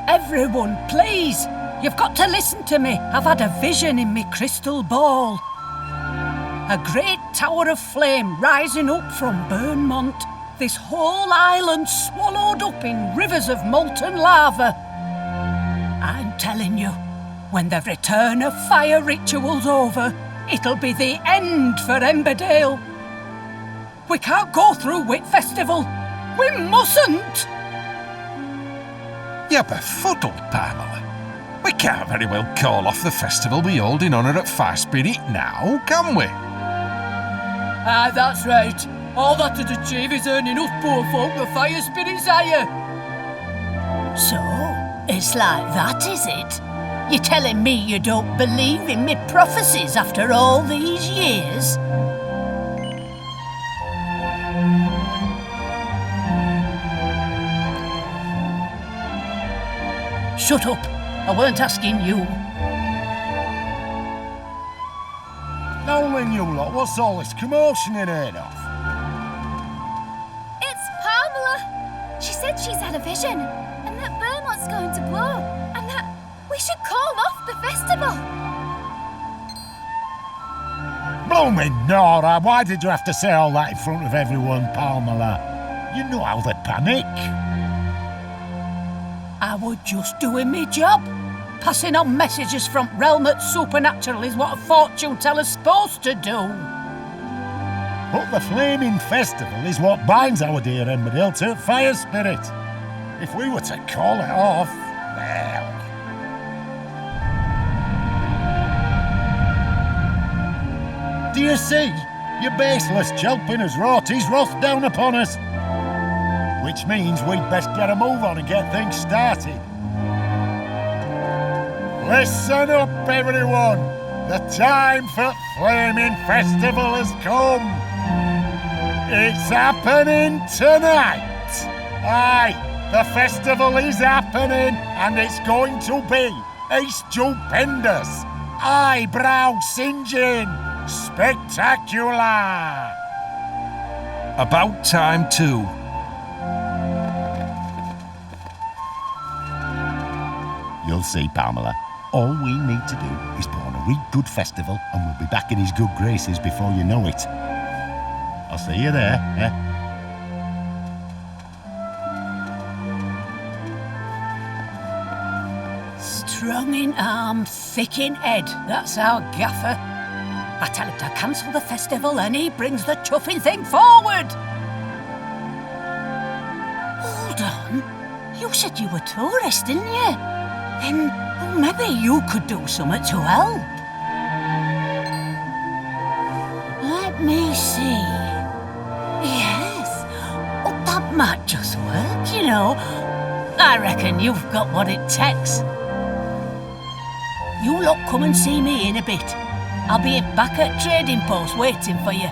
Everyone, please! You've got to listen to me. I've had a vision in me crystal ball. A great tower of flame rising up from Burnmont. This whole island swallowed up in rivers of molten lava. I'm telling you, when the return of fire ritual's over, it'll be the end for Emberdale. We can't go through Wit Festival. We mustn't! You're befuddled, Pamela. We can't very well call off the festival we hold in honour at Fire Spirit now, can we? Ah, that's right. All that to achieve is earning us poor folk the Fire Spirit's hire. So, it's like that, is it? You're telling me you don't believe in me prophecies after all these years? Shut up. I weren't asking you. Now then, you lot, what's all this commotion in here of? It's Pamela. She said she's had a vision, and that Vermont's going to blow, and that we should call off the festival. Blooming Nora, why did you have to say all that in front of everyone, Pamela? You know how they panic. I was just doing me job. Passing on messages from realm that's supernatural is what a fortune teller's supposed to do. But the flaming festival is what binds our dear Emberdale to Fire Spirit. If we were to call it off, well... Do you see? Your baseless chelping has wrought his wrath down upon us. Which means we'd best get a move on and get things started. Listen up, everyone! The time for Flaming Festival has come. It's happening tonight. Aye, the festival is happening and it's going to be a stupendous, eyebrow singeing, spectacular. About time too. You'll see, Pamela. All we need to do is put on a real good festival and we'll be back in his good graces before you know it. I'll see you there, eh? Strong in arm, thick in head. That's our gaffer. I tell him to cancel the festival and he brings the chuffing thing forward. Hold on. You said you were tourists, didn't you? Then maybe you could do something to help. Let me see. Yes. Oh, that might just work, you know. I reckon you've got what it takes. You lot come and see me in a bit. I'll be back at trading post waiting for you.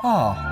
Oh.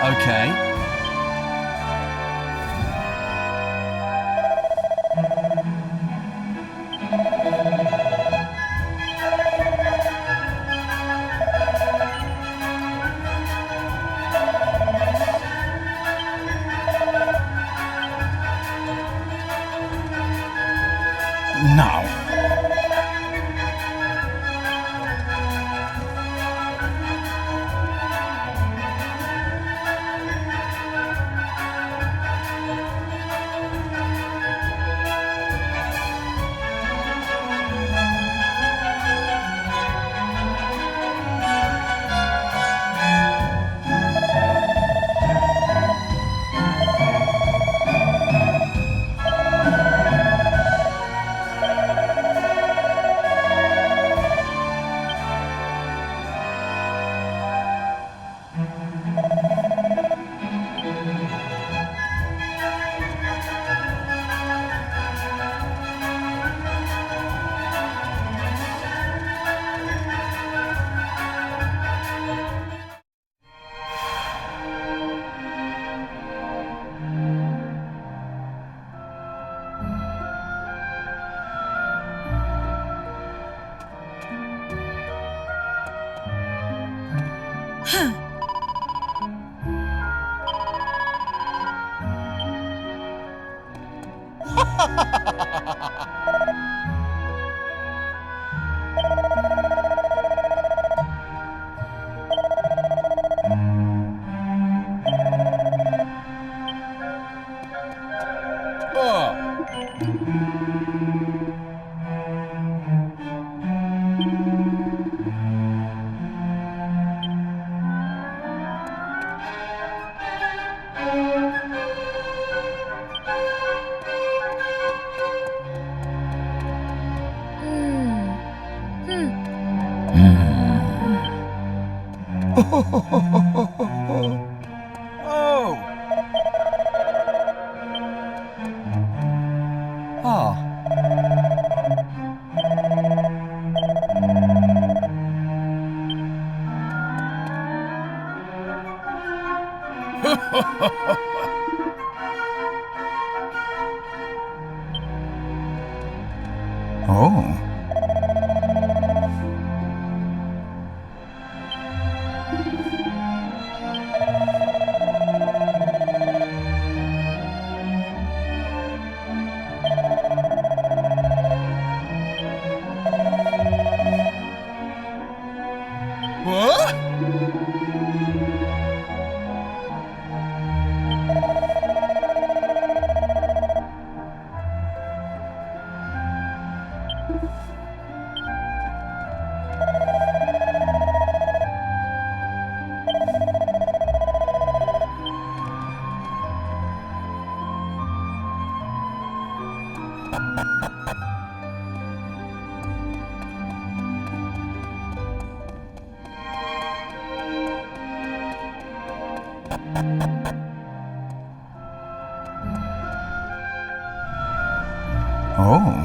Okay. Now. Oh! Ah. Oh. What? Oh.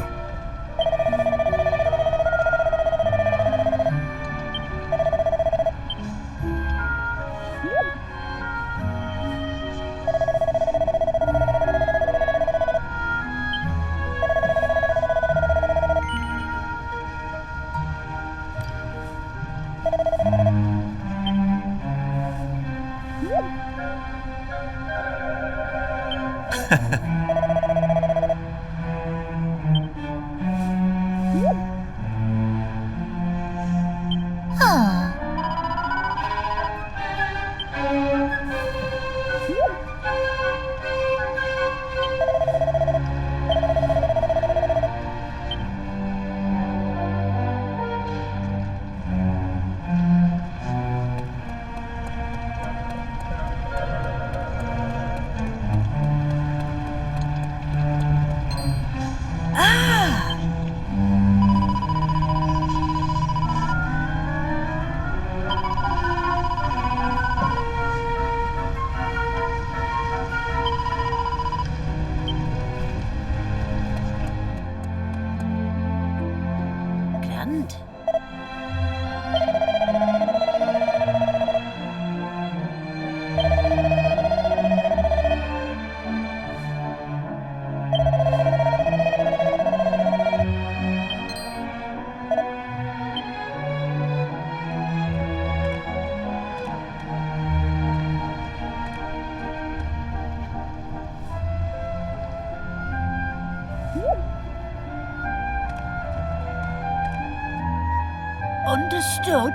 Grand. Understood.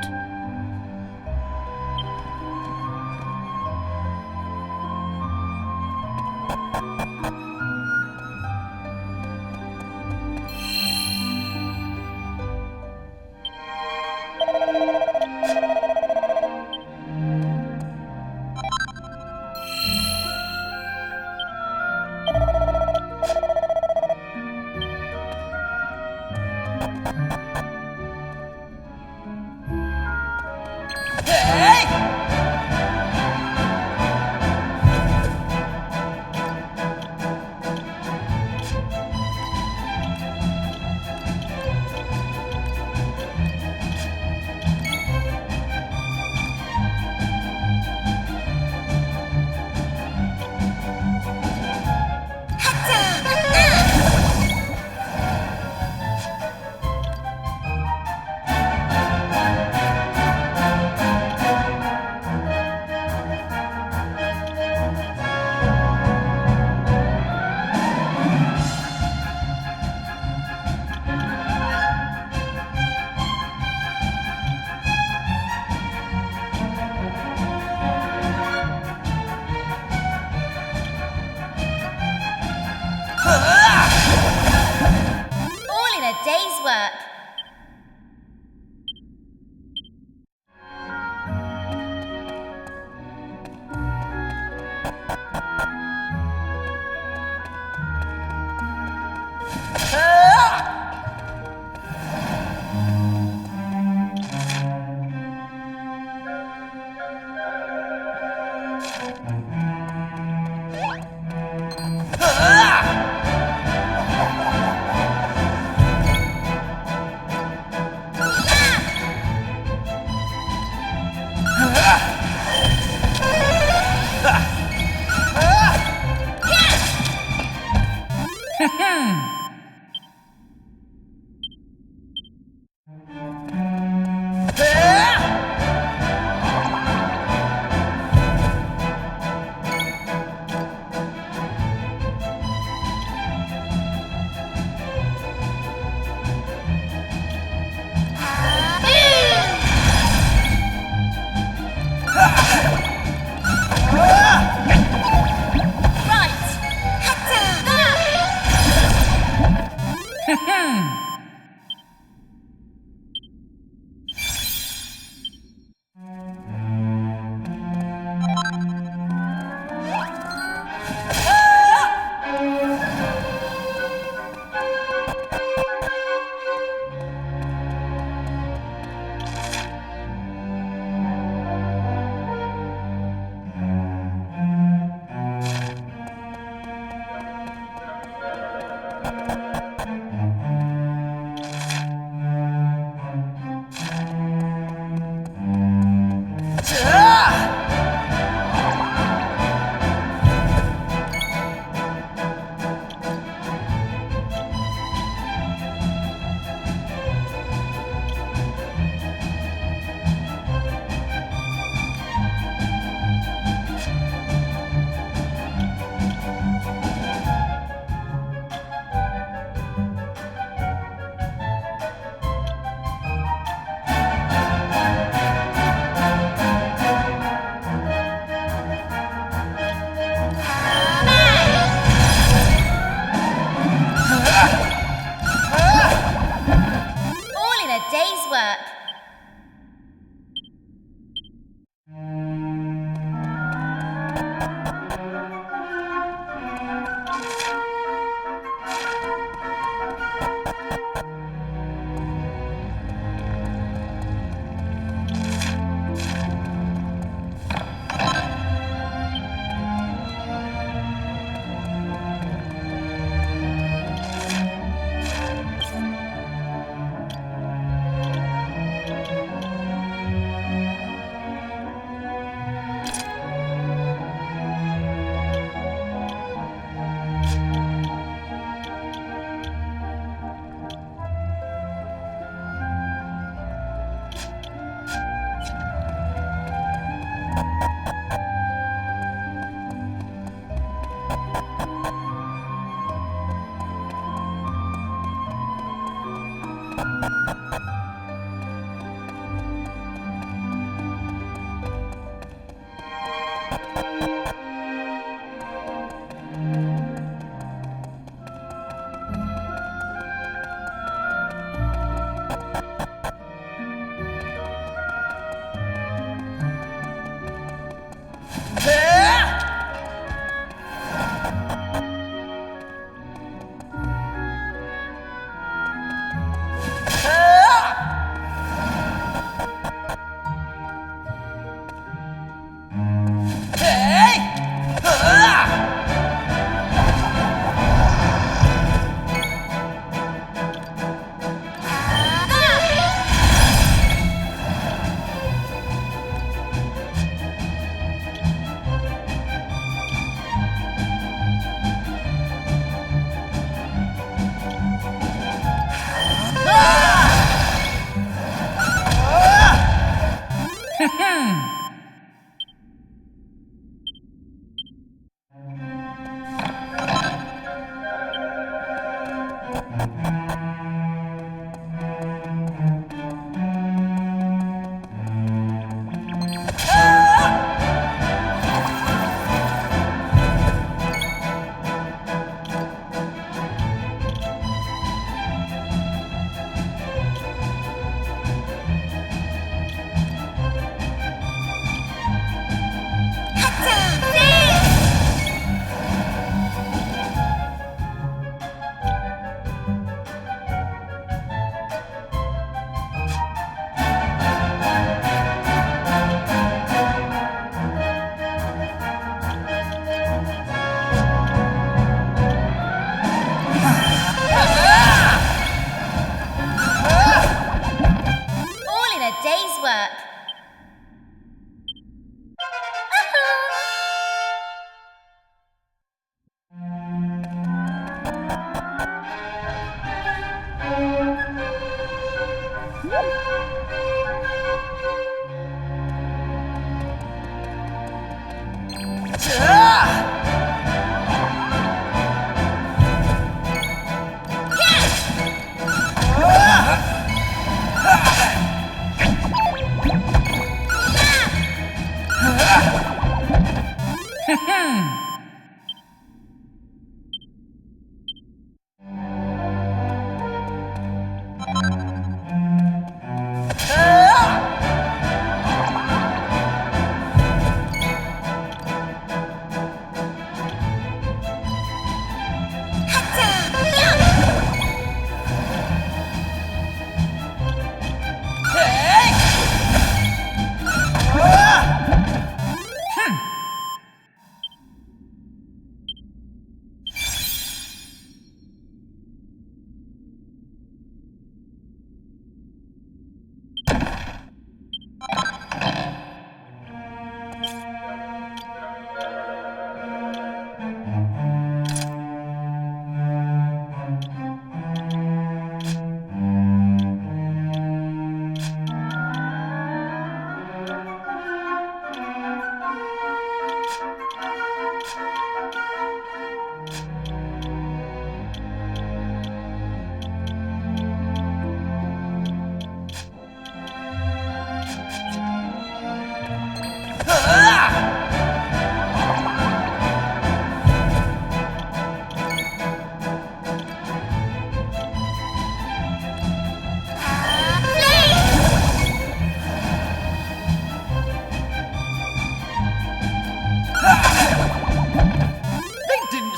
All in a day's work.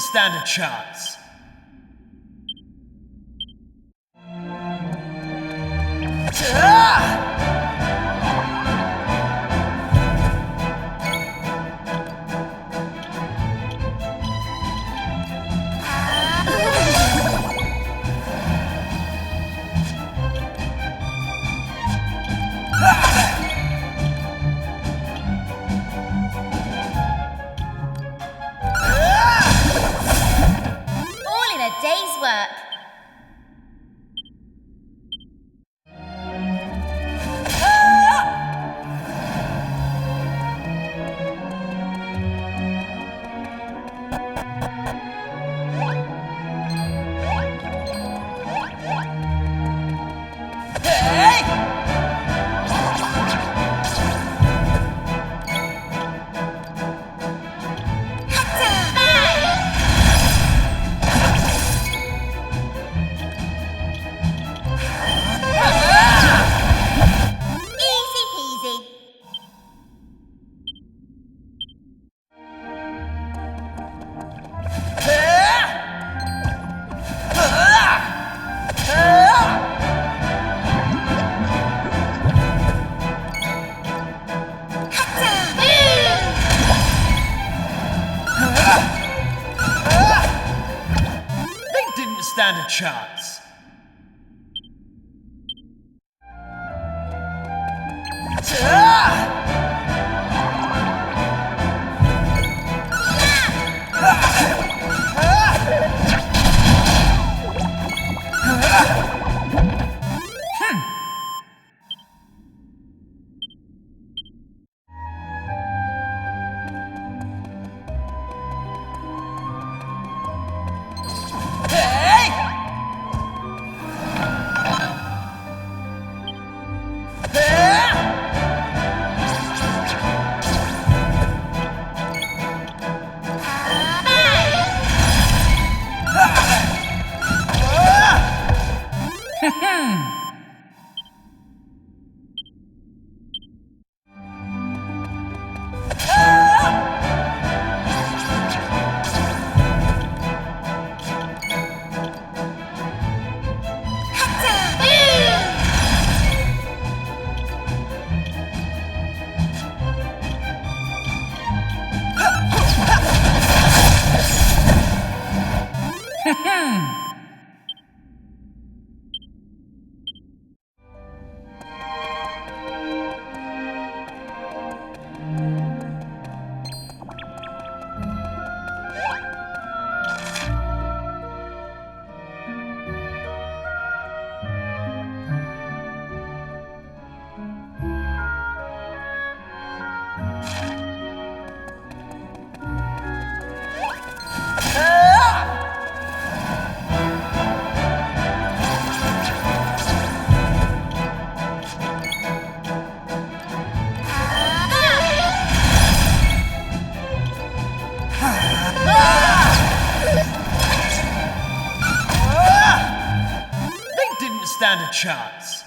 stand a chance. All in a day's work. Easy peasy. They didn't stand a chance. They didn't stand a chance.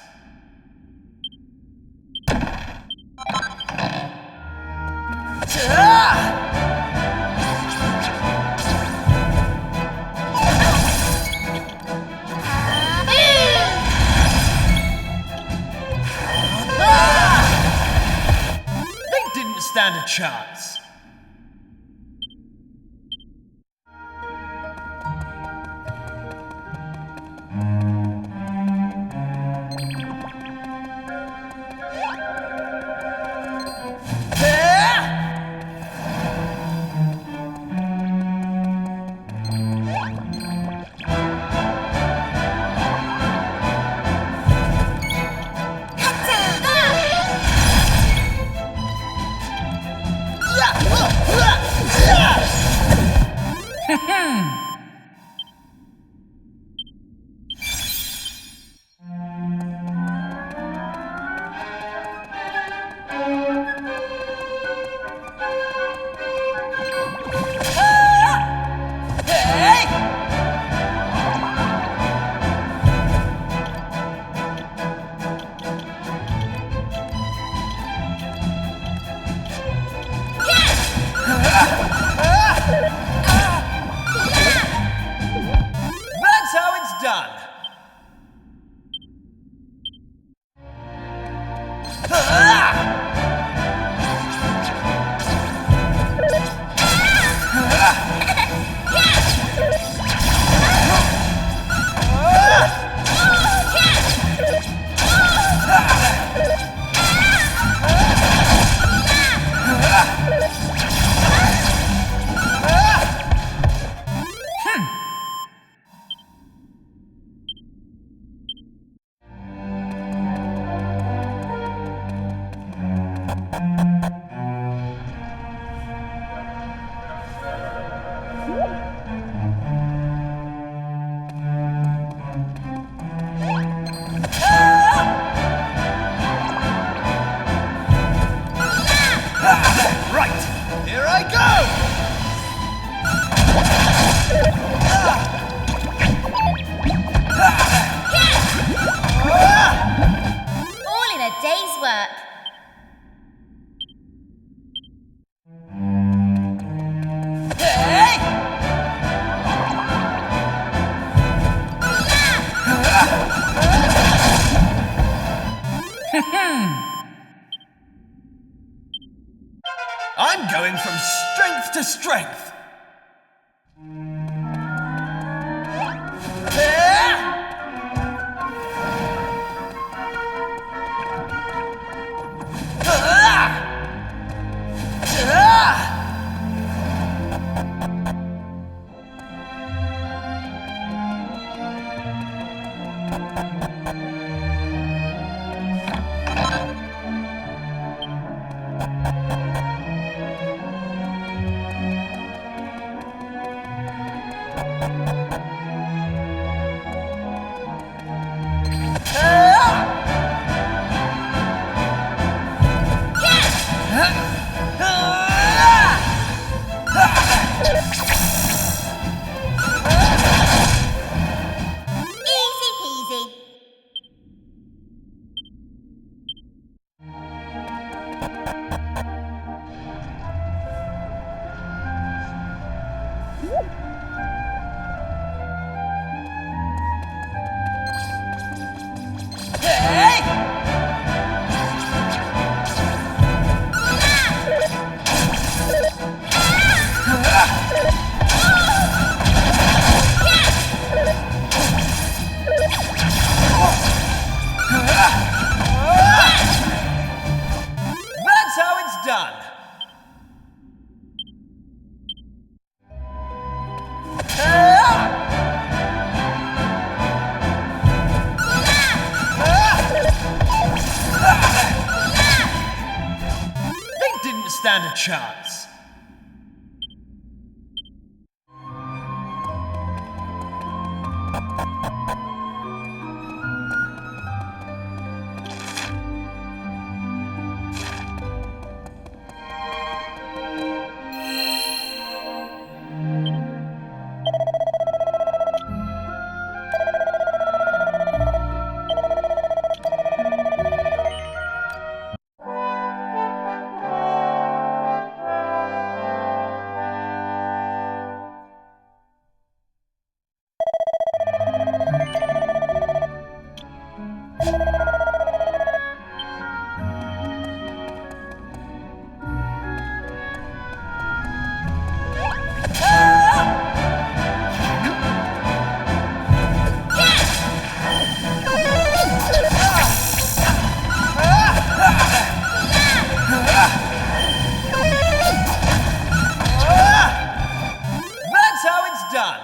They didn't stand a chance. strength. Easy peasy. That's how it's done. They didn't stand a chance. That's how it's done.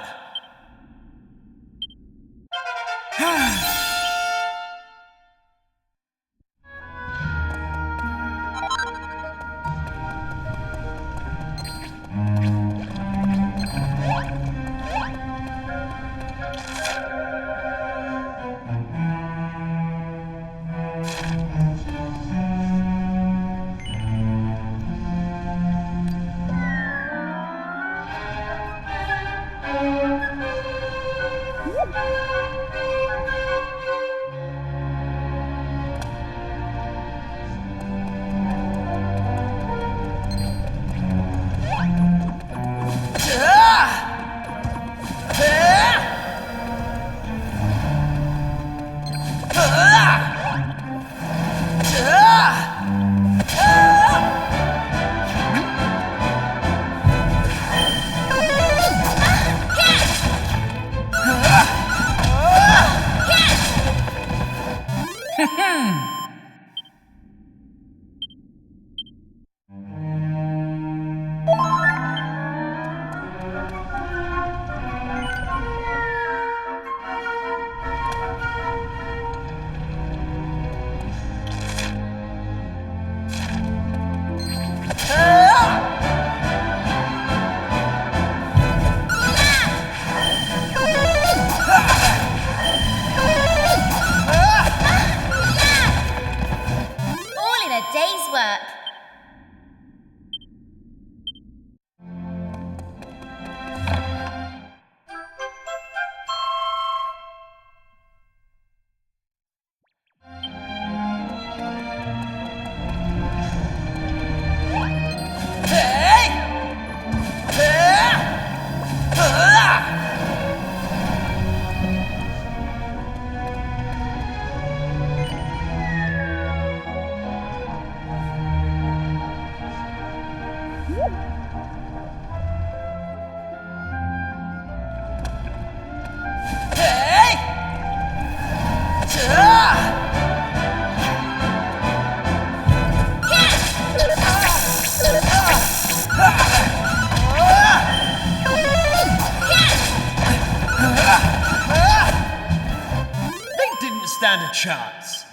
stand a chance.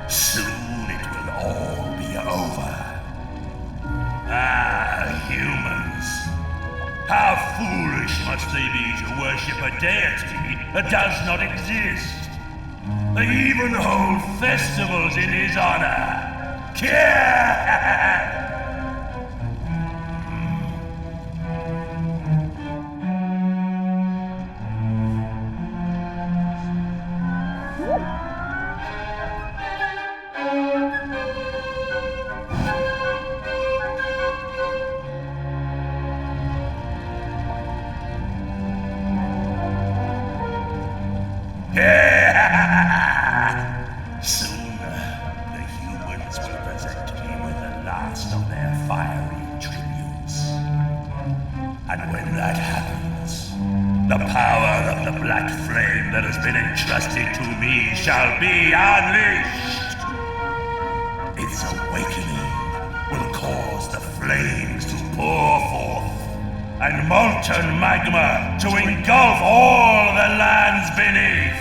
Soon it will all be over. Ah, humans. How foolish must they be to worship a deity that does not exist. They even hold festivals in his honor. Soon, the humans will present me with the last of their fiery tributes. And when that happens, the power of the black flame that has been entrusted to me shall be unleashed. Its awakening will cause the flames to pour forth, and molten magma to engulf all the lands beneath.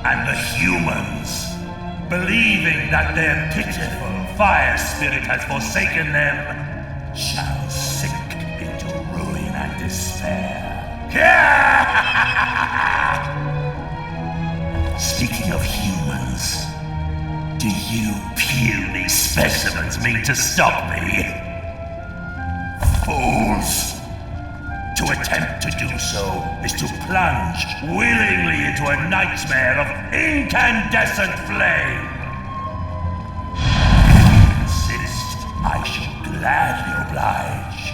And the humans, believing that their pitiful fire spirit has forsaken them, shall sink into ruin and despair. Speaking of humans, do you puny specimens mean to stop me? Fools! To attempt to do so is to plunge willingly into a nightmare of incandescent flame. If you insist, I shall gladly oblige.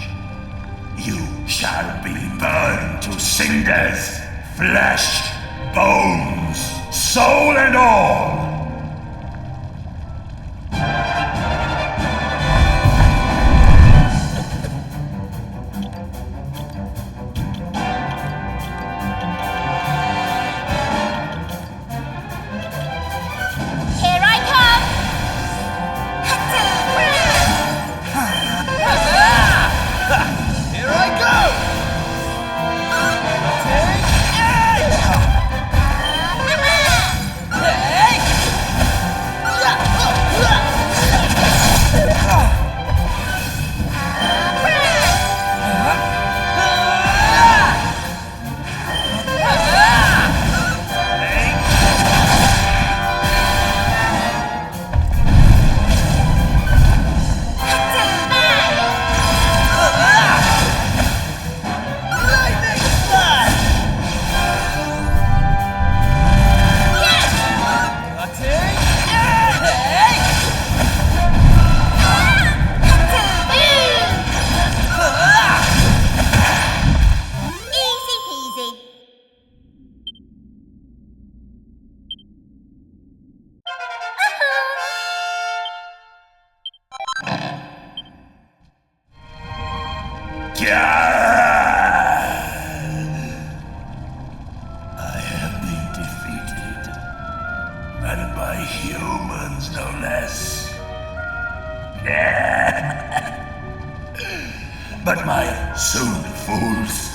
You shall be burned to cinders, flesh, bones, soul and all. I have been defeated, and by humans no less. But my soon fools.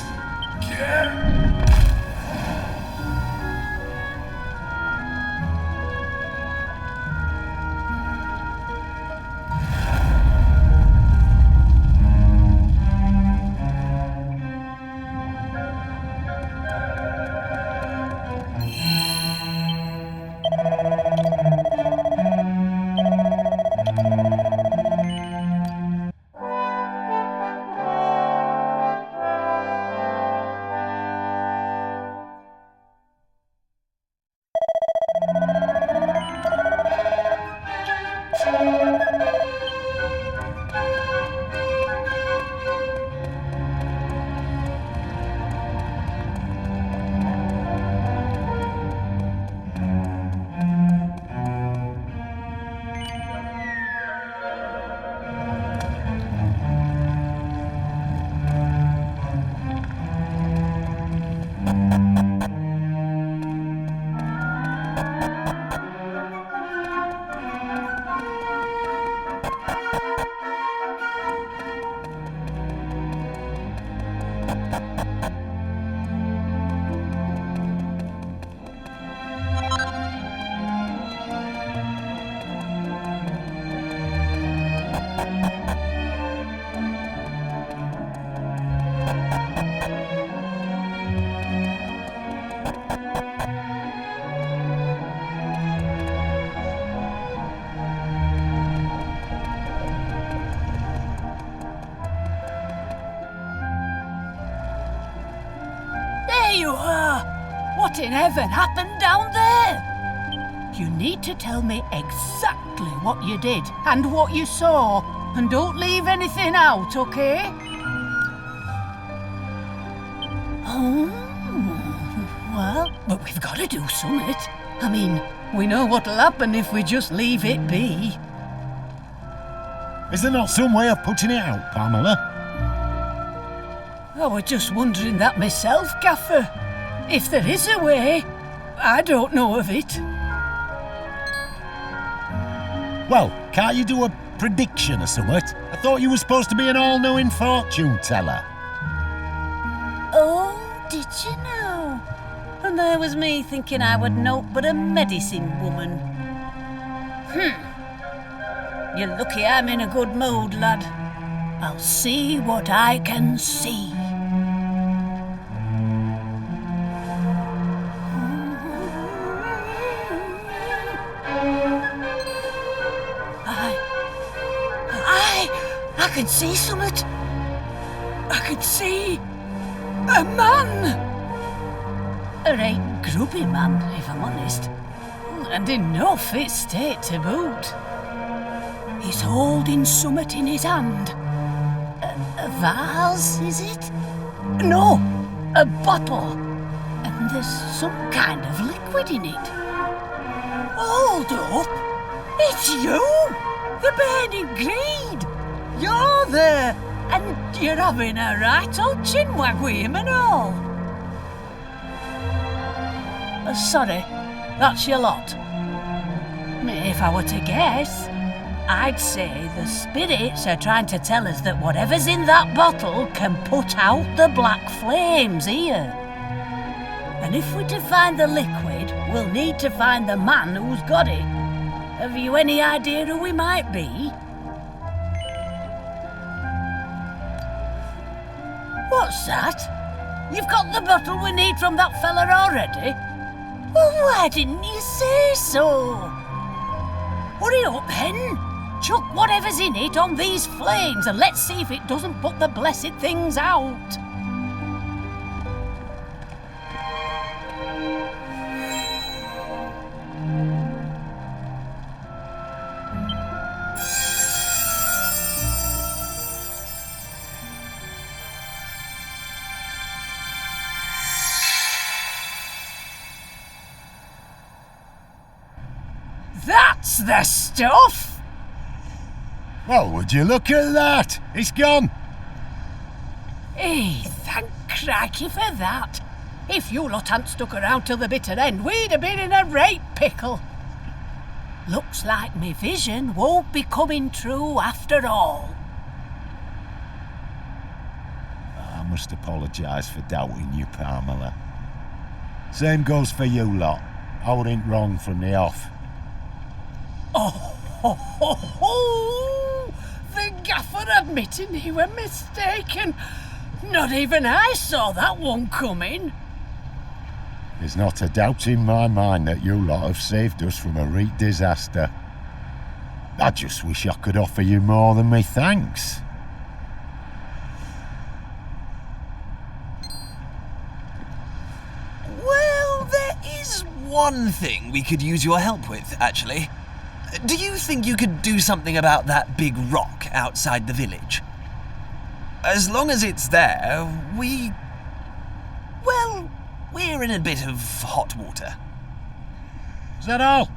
What in heaven happened down there? You need to tell me exactly what you did and what you saw, and don't leave anything out, okay? Oh, well, but we've got to do something. I mean, we know what'll happen if we just leave it be. Is there not some way of putting it out, Pamela? I was just wondering that myself, Gaffer. If there is a way, I don't know of it. Well, can't you do a prediction or something? I thought you were supposed to be an all-knowing fortune teller. Oh, did you know? And there was me thinking I would know but a medicine woman. You're lucky I'm in a good mood, lad. I'll see what I can see. I can see something. I can see a man. A right grubby man, if I'm honest. And in no fit state to boot. He's holding something in his hand. A vase, is it? No, a bottle. And there's some kind of liquid in it. Hold up! It's you! The burning greed! You're there! And you're having a right old chinwag with him and all. Sorry, that's your lot. If I were to guess, I'd say the spirits are trying to tell us that whatever's in that bottle can put out the black flames here. And if we're to find the liquid, we'll need to find the man who's got it. Have you any idea who he might be? What's that? You've got the bottle we need from that fella already? Well, why didn't you say so? Hurry up, then. Chuck whatever's in it on these flames and let's see if it doesn't put the blessed things out. That's the stuff! Well, would you look at that? It's gone. Hey, thank crikey for that. If you lot hadn't stuck around till the bitter end, we'd have been in a right pickle. Looks like me vision won't be coming true after all. I must apologise for doubting you, Pamela. Same goes for you lot. I wasn't wrong from the off. Oh, ho, ho, ho! The gaffer admitting he were mistaken. Not even I saw that one coming. There's not a doubt in my mind that you lot have saved us from a real disaster. I just wish I could offer you more than me thanks. Well, there is one thing we could use your help with, actually. Do you think you could do something about that big rock outside the village? As long as it's there, well, we're in a bit of hot water. Is that all?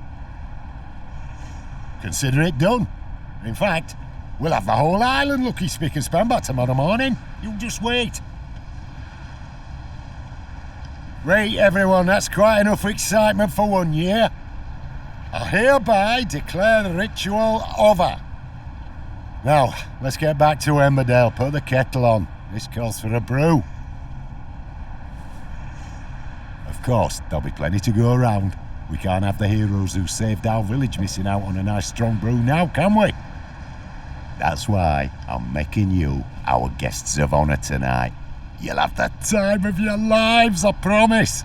Consider it done. In fact, we'll have the whole island looking spick and span by tomorrow morning. You just wait. Right, everyone, that's quite enough excitement for 1 year. I hereby declare the ritual over. Now, let's get back to Emberdale. Put the kettle on. This calls for a brew. Of course, there'll be plenty to go around. We can't have the heroes who saved our village missing out on a nice strong brew now, can we? That's why I'm making you our guests of honour tonight. You'll have the time of your lives, I promise.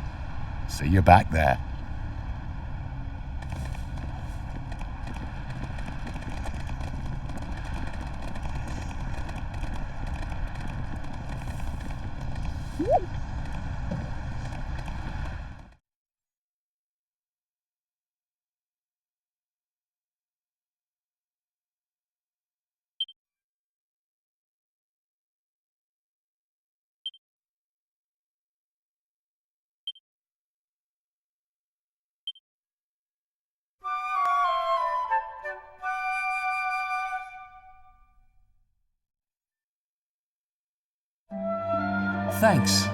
See you back there. Thanks.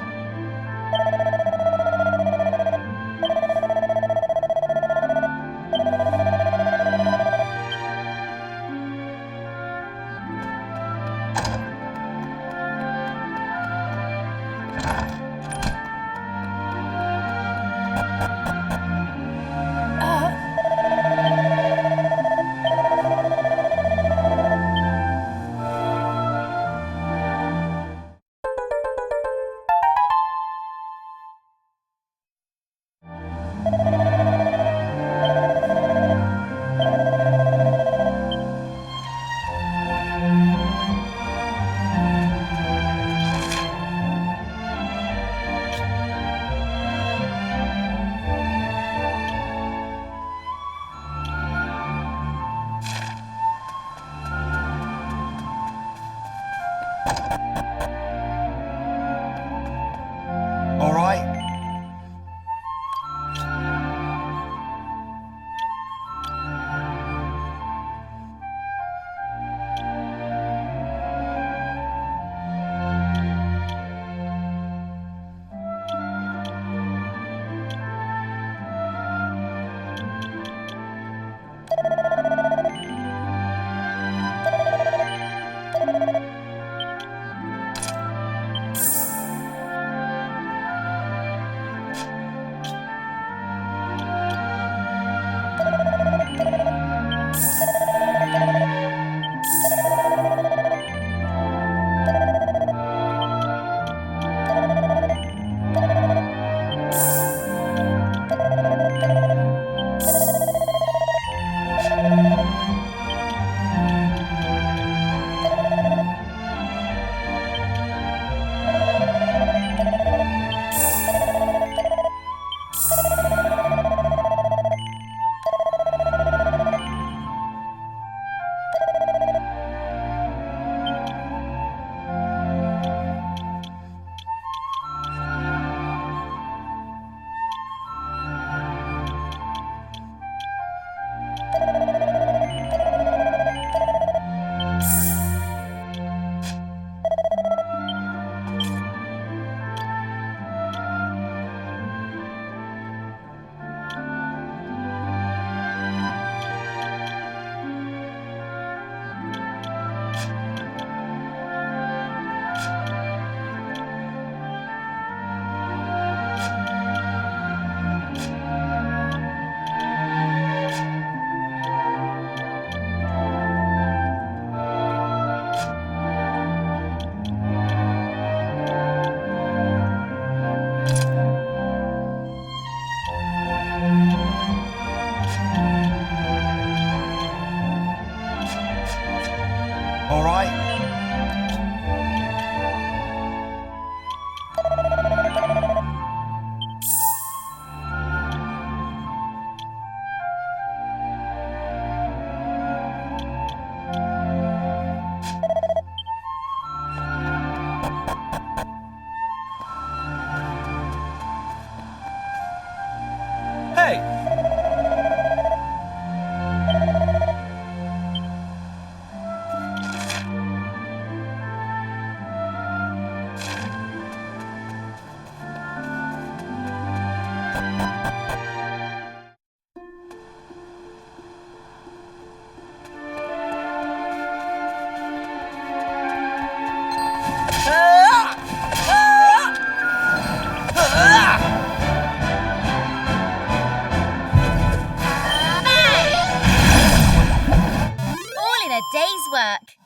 All right. All right. Hey! All in a day's work.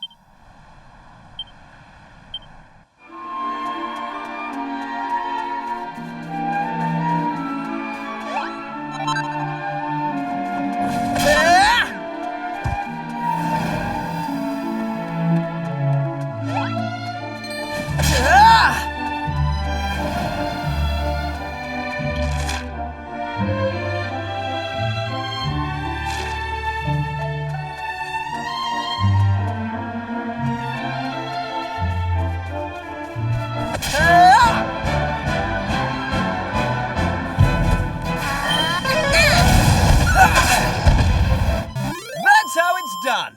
That's how it's done.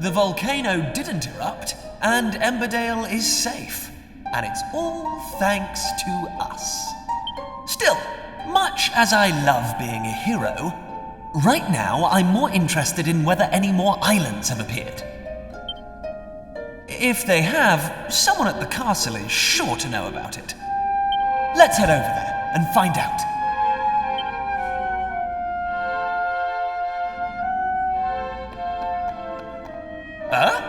The volcano didn't erupt, and Emberdale is safe. And it's all thanks to us. Still, much as I love being a hero, right now I'm more interested in whether any more islands have appeared. If they have, someone at the castle is sure to know about it. Let's head over there and find out. Huh?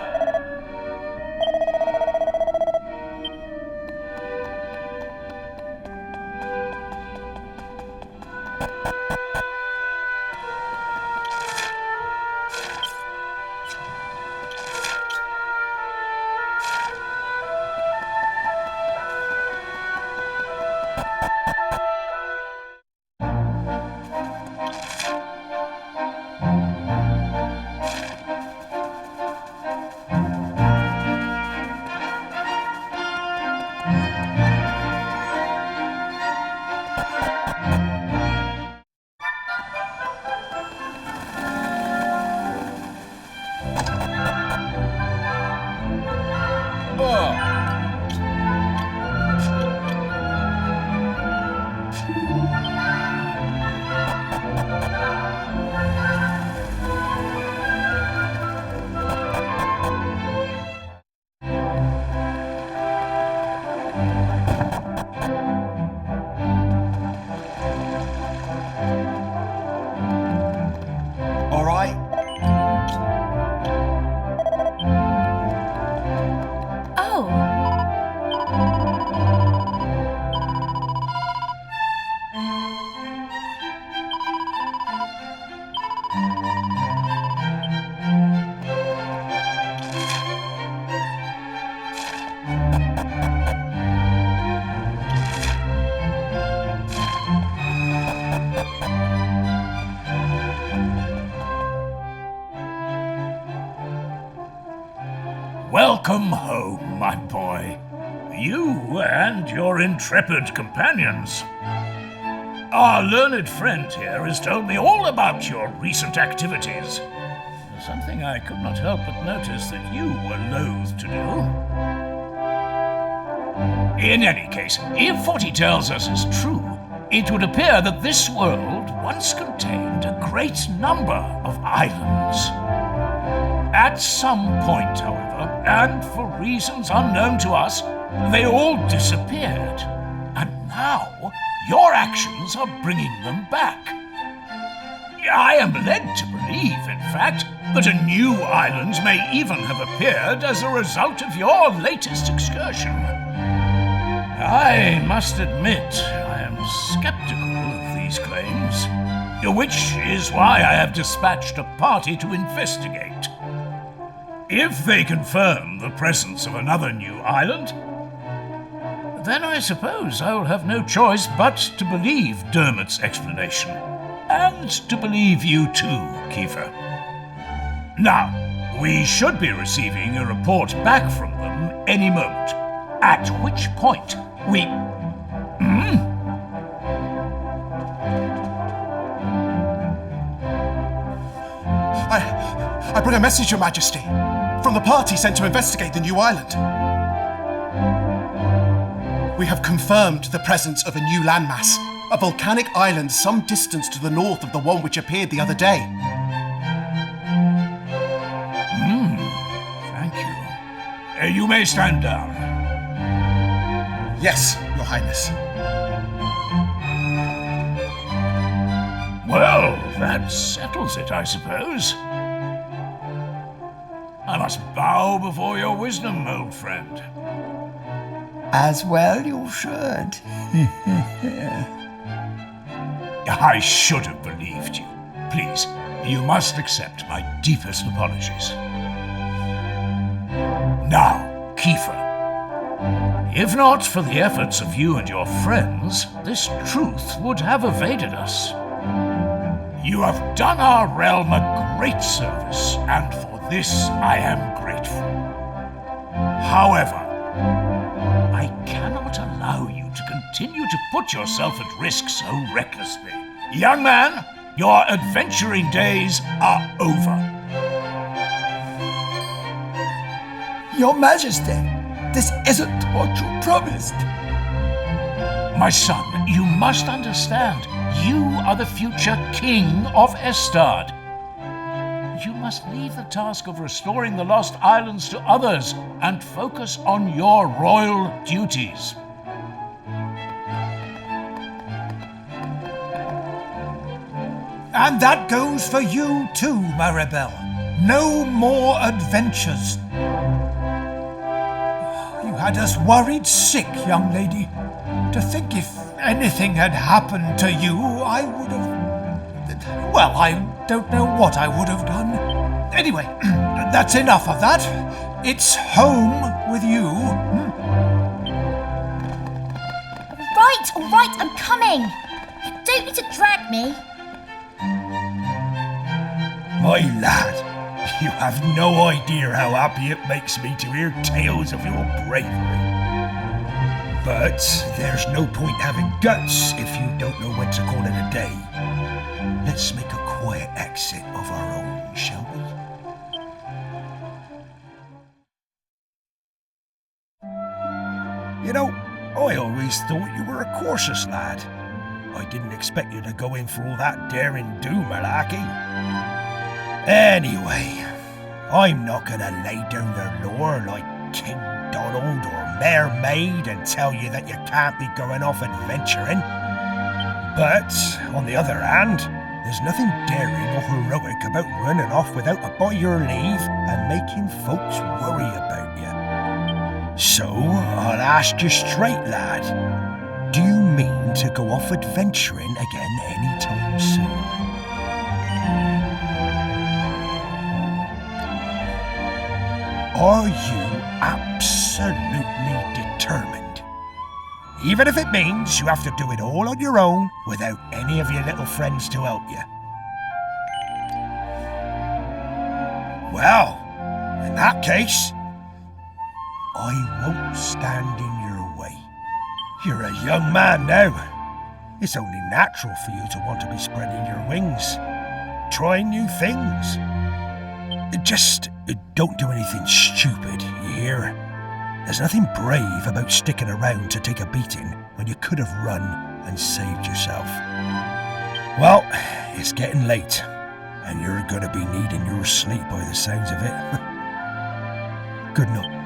Welcome home, my boy. You and your intrepid companions. Our learned friend here has told me all about your recent activities. Something I could not help but notice that you were loath to do. In any case, if what he tells us is true, it would appear that this world once contained a great number of islands. At some point, however, and for reasons unknown to us, they all disappeared. And now, your actions are bringing them back. I am led to believe, in fact, that a new island may even have appeared as a result of your latest excursion. I must admit, I am skeptical of these claims, which is why I have dispatched a party to investigate. If they confirm the presence of another new island, then I suppose I will have no choice but to believe Dermot's explanation. And to believe you too, Kiefer. Now, we should be receiving a report back from them any moment, at which point we... I bring a message, Your Majesty, from the party sent to investigate the new island. We have confirmed the presence of a new landmass, a volcanic island some distance to the north of the one which appeared the other day. Thank you. You may stand down. Yes, Your Highness. Well, that settles it, I suppose. I must bow before your wisdom, old friend. As well you should. I should have believed you. Please, you must accept my deepest apologies. Now, Kiefer. If not for the efforts of you and your friends, this truth would have evaded us. You have done our realm a great service, and for this I am grateful. However, I cannot allow you to continue to put yourself at risk so recklessly. Young man, your adventuring days are over. Your Majesty, this isn't what you promised. My son, you must understand. You are the future king of Estard. You must leave the task of restoring the Lost Islands to others and focus on your royal duties. And that goes for you too, Maribel. No more adventures. You had us worried sick, young lady. To think if anything had happened to you, I would have... Well, I don't know what I would have done. Anyway, that's enough of that. It's home with you. All right, I'm coming. You don't need to drag me. My lad, you have no idea how happy it makes me to hear tales of your bravery. But there's no point having guts if you don't know when to call it a day. Let's make a quiet exit of our own, shall we? You know, I always thought you were a cautious lad. I didn't expect you to go in for all that daring-do malarkey. Anyway, I'm not gonna lay down the law like King Donald or Mayor Maid and tell you that you can't be going off adventuring. But, on the other hand, there's nothing daring or heroic about running off without a by your leave and making folks worry about you. So, I'll ask you straight, lad. Do you mean to go off adventuring again anytime soon? Are you absolutely determined? Even if it means you have to do it all on your own without any of your little friends to help you. Well, in that case, I won't stand in your way. You're a young man now. It's only natural for you to want to be spreading your wings, trying new things. Just don't do anything stupid, you hear? There's nothing brave about sticking around to take a beating when you could have run and saved yourself. Well, it's getting late, and you're gonna be needing your sleep by the sounds of it. Good night.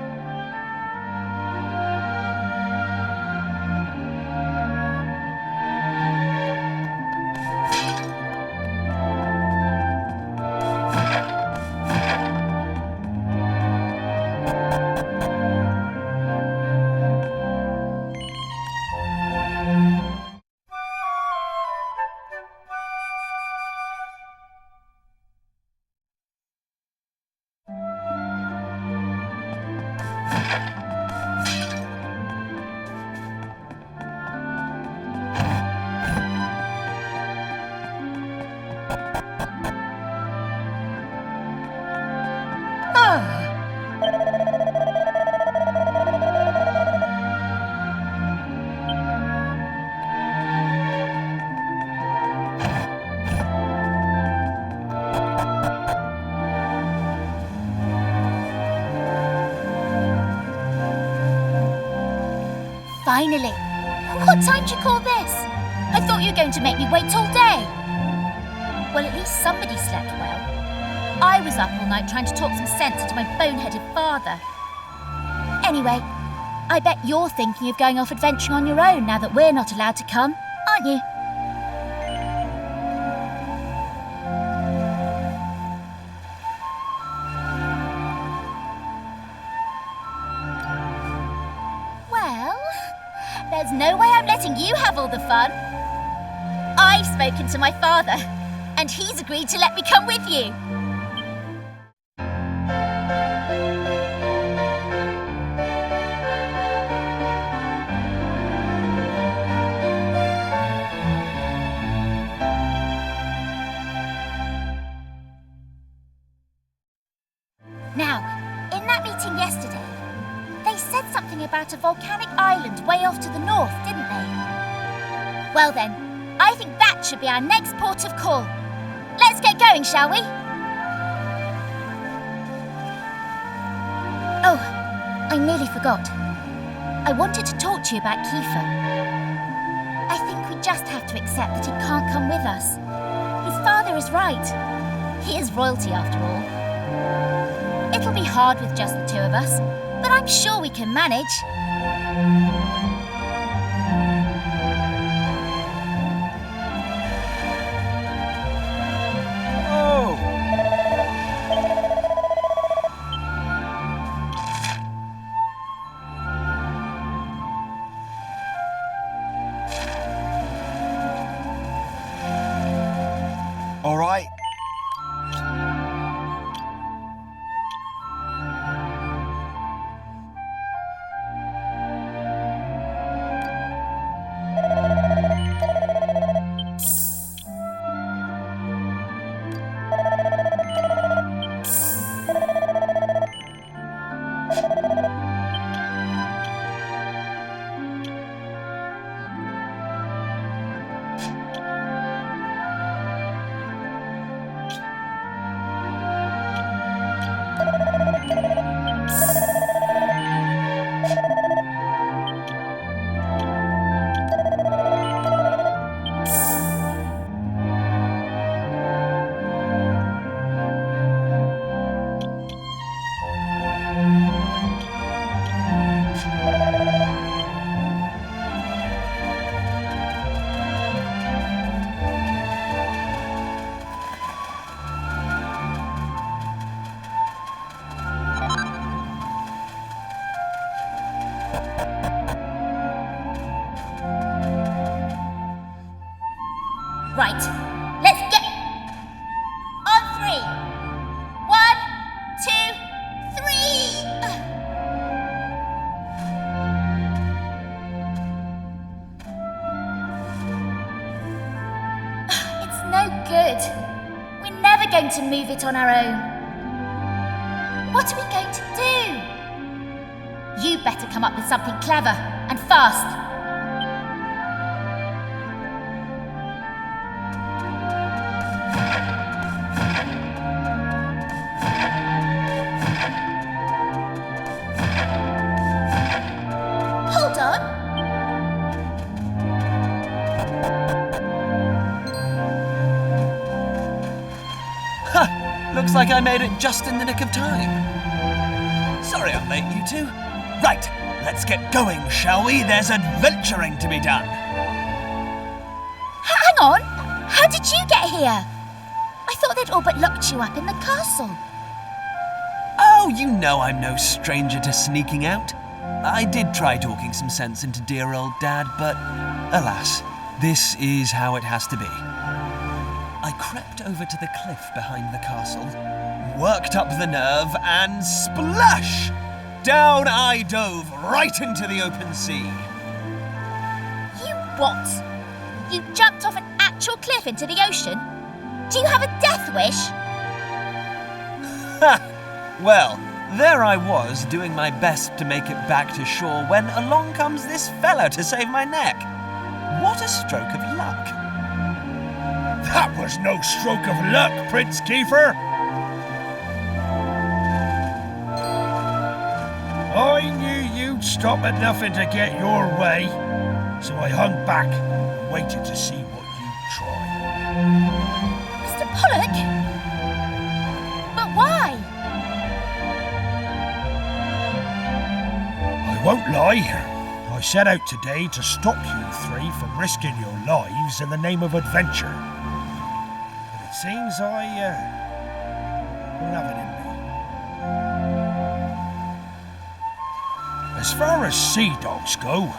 Finally. What time do you call this? I thought you were going to make me wait all day. Well, at least somebody slept well. I was up all night trying to talk some sense into my boneheaded father. Anyway, I bet you're thinking of going off adventuring on your own now that we're not allowed to come, aren't you? There's no way I'm letting you have all the fun. I've spoken to my father, and he's agreed to let me come with you. Now, in that meeting yesterday, they said something about a volcanic island way off to the north, didn't they? Well then, I think that should be our next port of call. Let's get going, shall we? Oh, I nearly forgot. I wanted to talk to you about Kiefer. I think we just have to accept that he can't come with us. His father is right. He is royalty after all. It'll be hard with just the two of us, but I'm sure we can manage. All right. Right, let's get on 3. 1, 2, 3. It's no good. We're never going to move it on our own. What are we going to do? You better come up with something clever and fast. Hold on. Looks like I made it just in the nick of time. Sorry I'm late, you two. Right, let's get going, shall we? There's adventuring to be done. Hang on! How did you get here? I thought they'd all but locked you up in the castle. Oh, you know I'm no stranger to sneaking out. I did try talking some sense into dear old Dad, but alas, this is how it has to be. I crept over to the cliff behind the castle, worked up the nerve, and splash! Down I dove right into the open sea. You what? You jumped off an actual cliff into the ocean? Do you have a death wish? Ha! Well, there I was, doing my best to make it back to shore when along comes this fella to save my neck. What a stroke of luck. That was no stroke of luck, Prince Kiefer. I knew you'd stop at nothing to get your way, so I hung back and waited to see what you'd try. Mr. Pollock? But why? I won't lie. I set out today to stop you three from risking your lives in the name of adventure. But it seems I don't have it in me. As far as sea dogs go,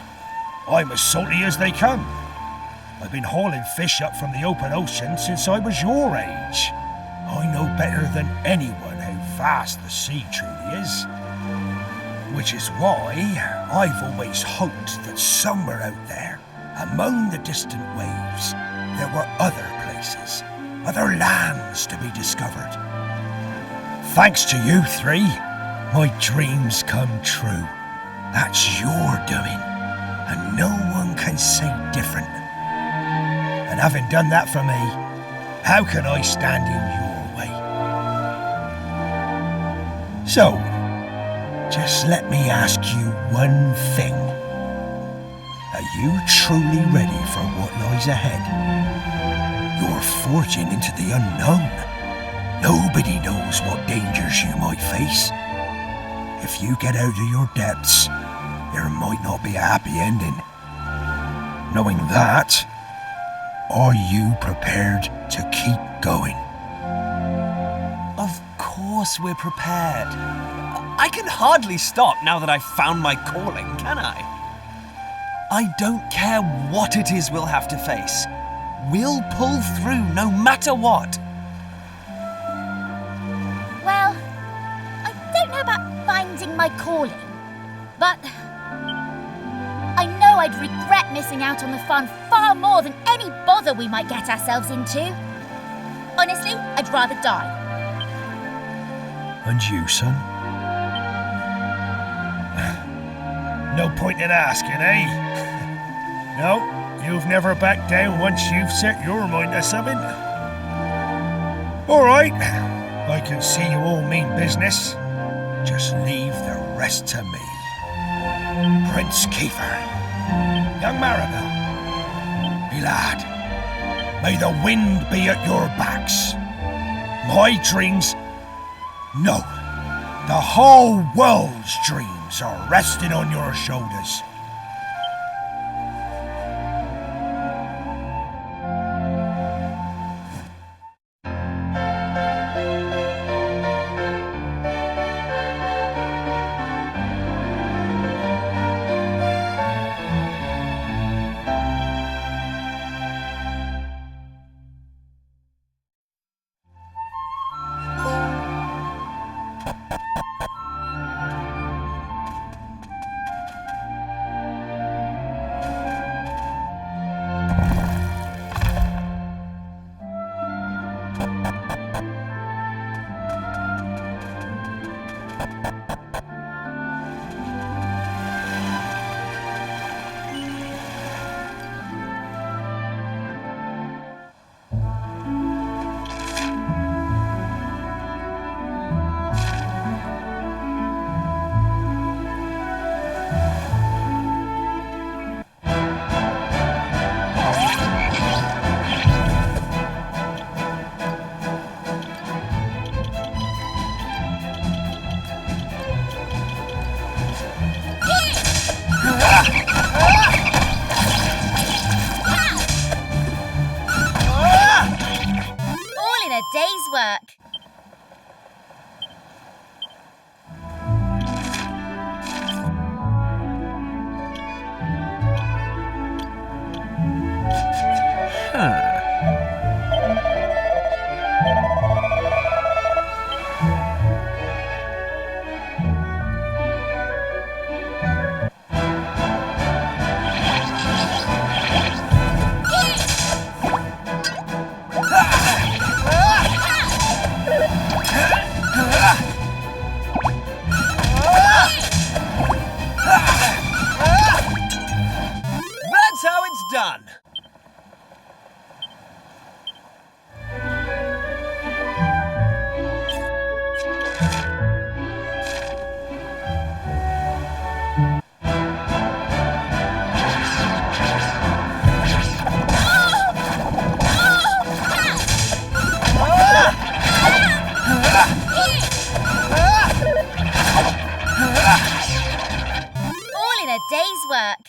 I'm as salty as they come. I've been hauling fish up from the open ocean since I was your age. I know better than anyone how vast the sea truly is. Which is why I've always hoped that somewhere out there, among the distant waves, there were other places, other lands to be discovered. Thanks to you three, my dreams come true. That's your doing, and no one can say different. And having done that for me, how can I stand in your way? So, Just let me ask you one thing. Are you truly ready for what lies ahead? You're forging into the unknown. Nobody knows what dangers you might face. If you get out of your depths, there might not be a happy ending. Knowing that, are you prepared to keep going? Of course we're prepared. I can hardly stop now that I've found my calling, can I? I don't care what it is we'll have to face. We'll pull through no matter what. Well, I don't know about finding my calling, but I know I'd regret missing out on the fun far more than any bother we might get ourselves into. Honestly, I'd rather die. And you, son? No point in asking, eh? No, you've never backed down once you've set your mind to something. All right, I can see you all mean business. Just leave the rest to me. Prince Kiefer, young Maribel, me lad, may the wind be at your backs. My dreams, no, the whole world's dreams are resting on your shoulders. Day's work. That's how it's done. All in a day's work.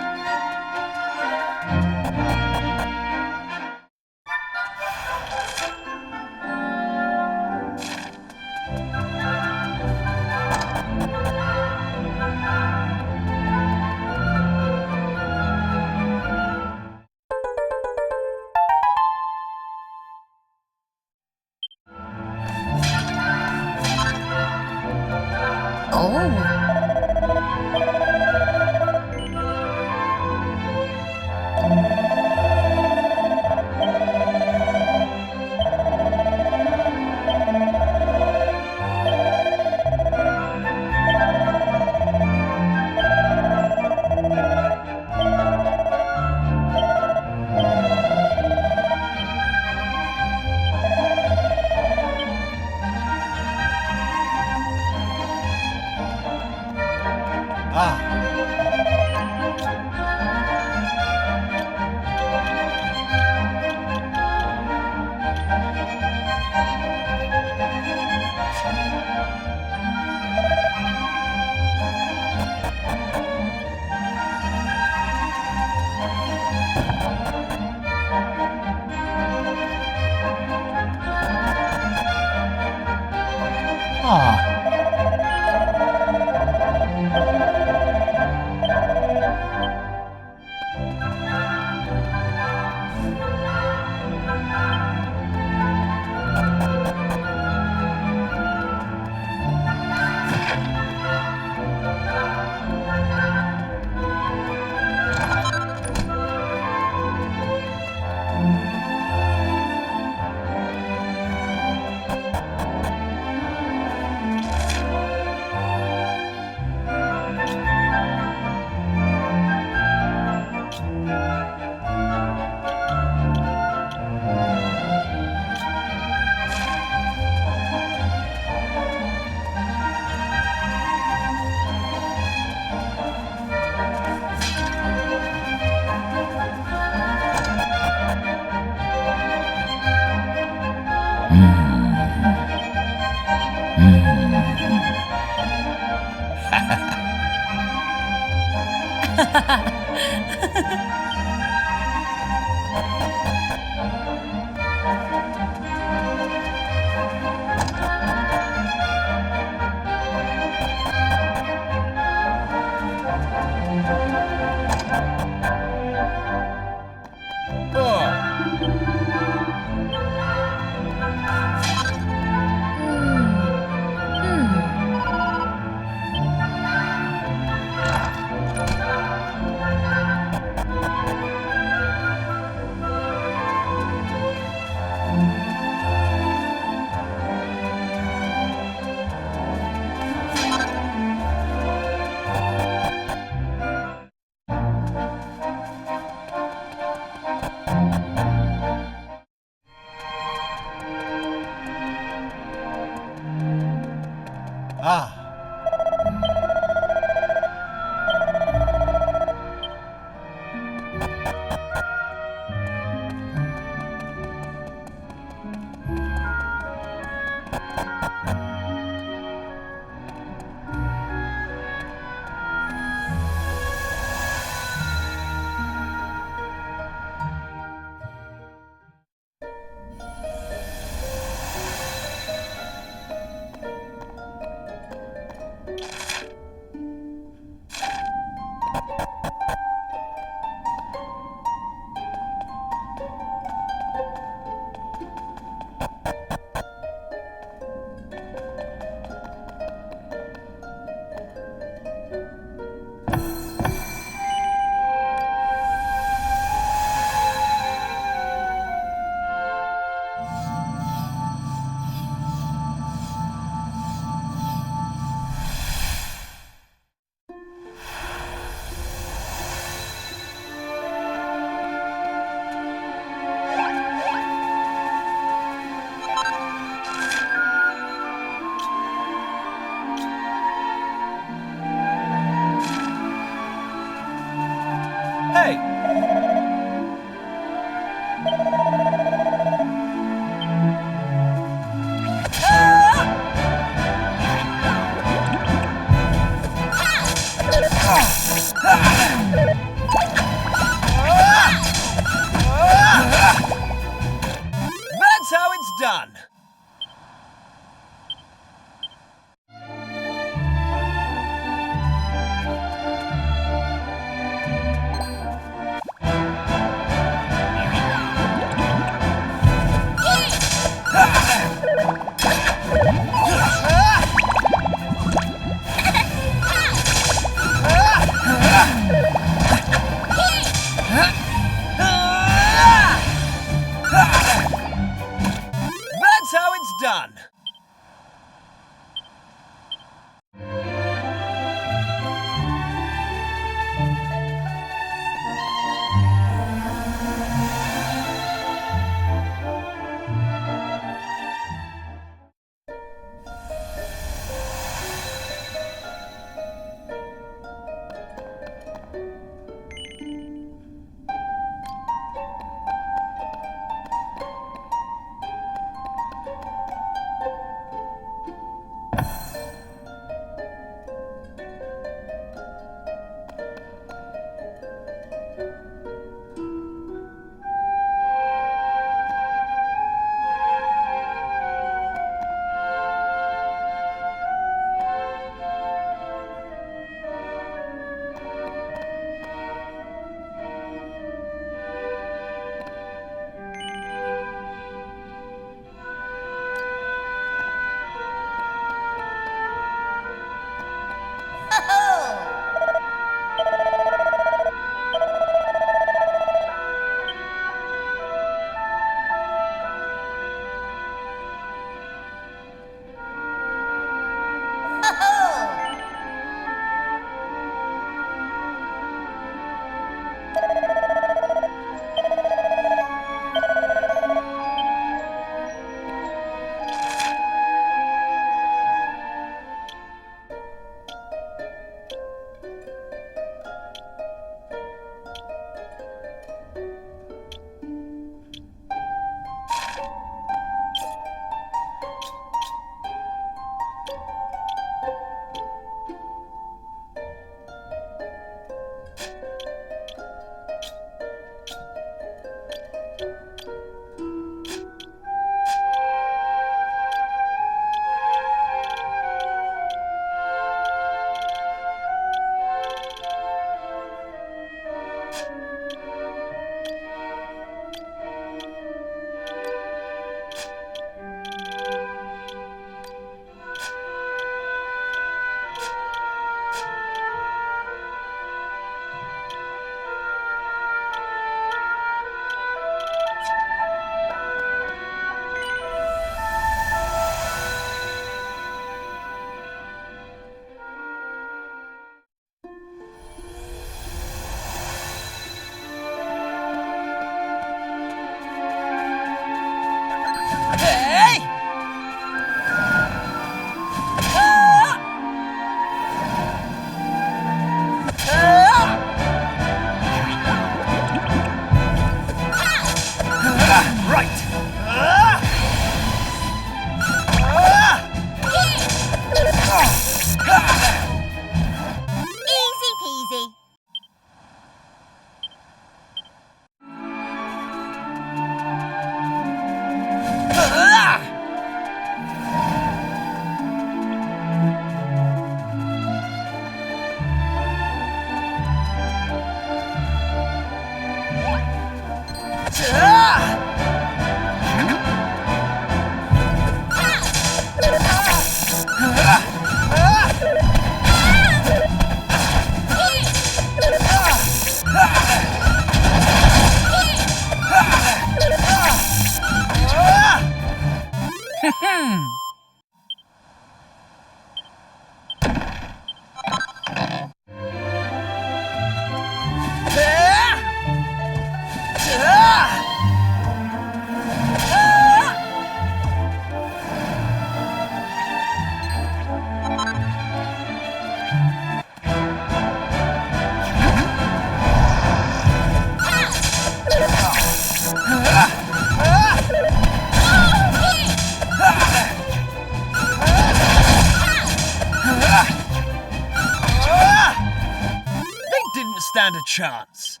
stand a chance.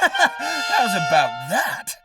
How's about that?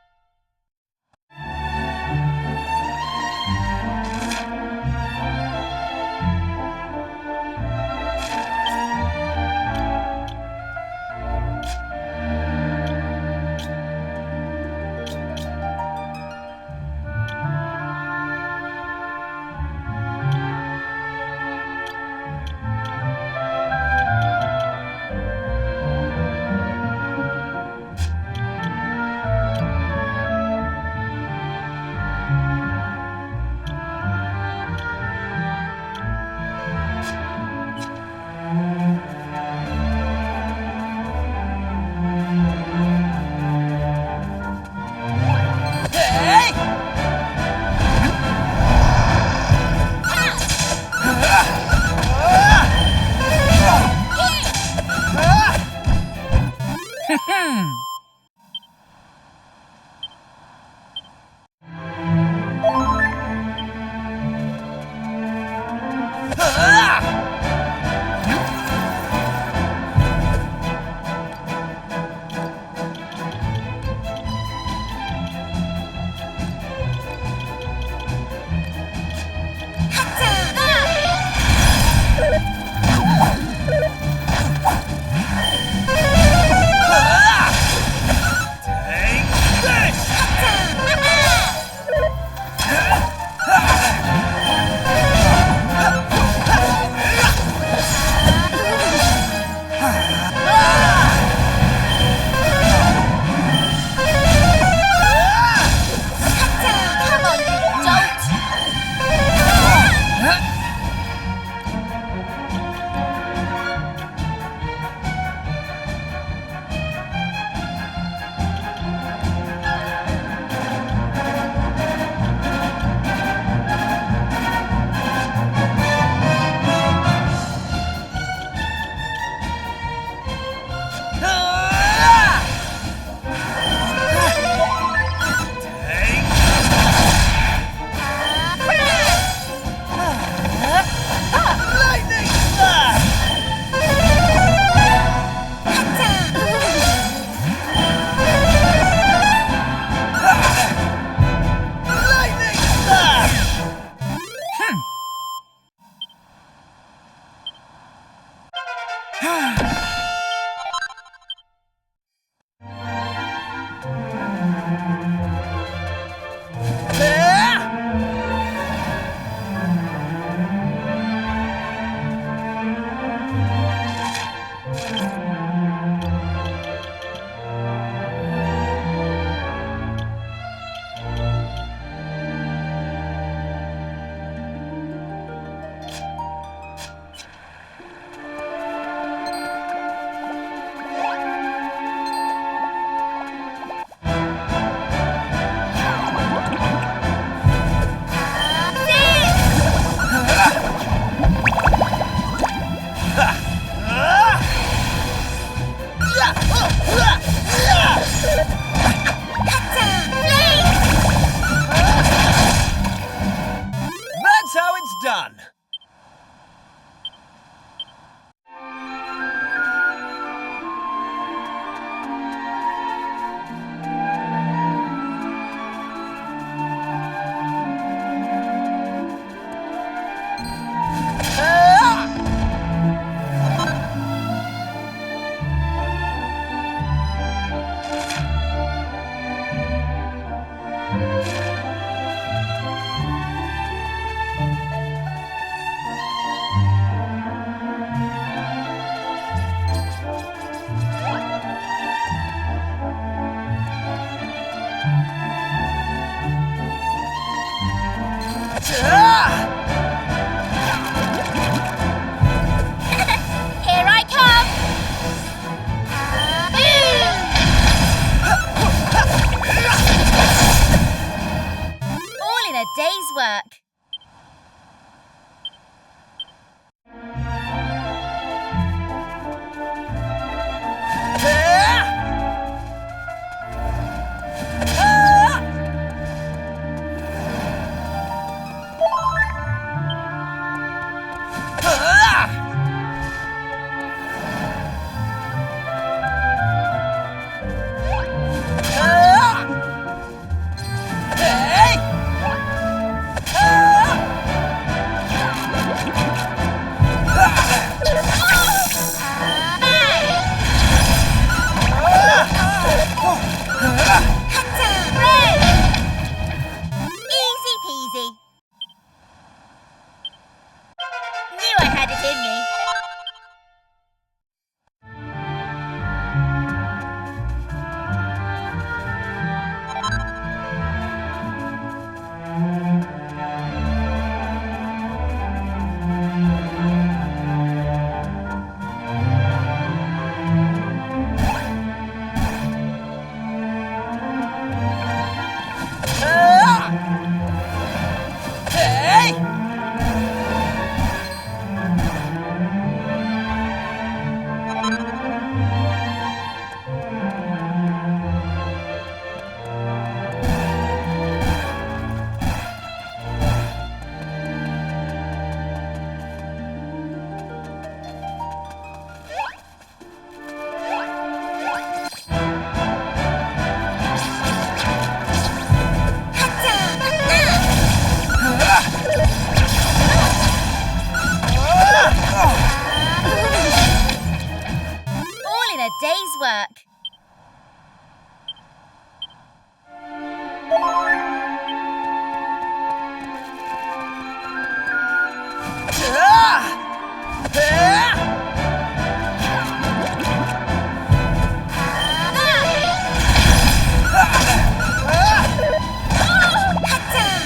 day's work.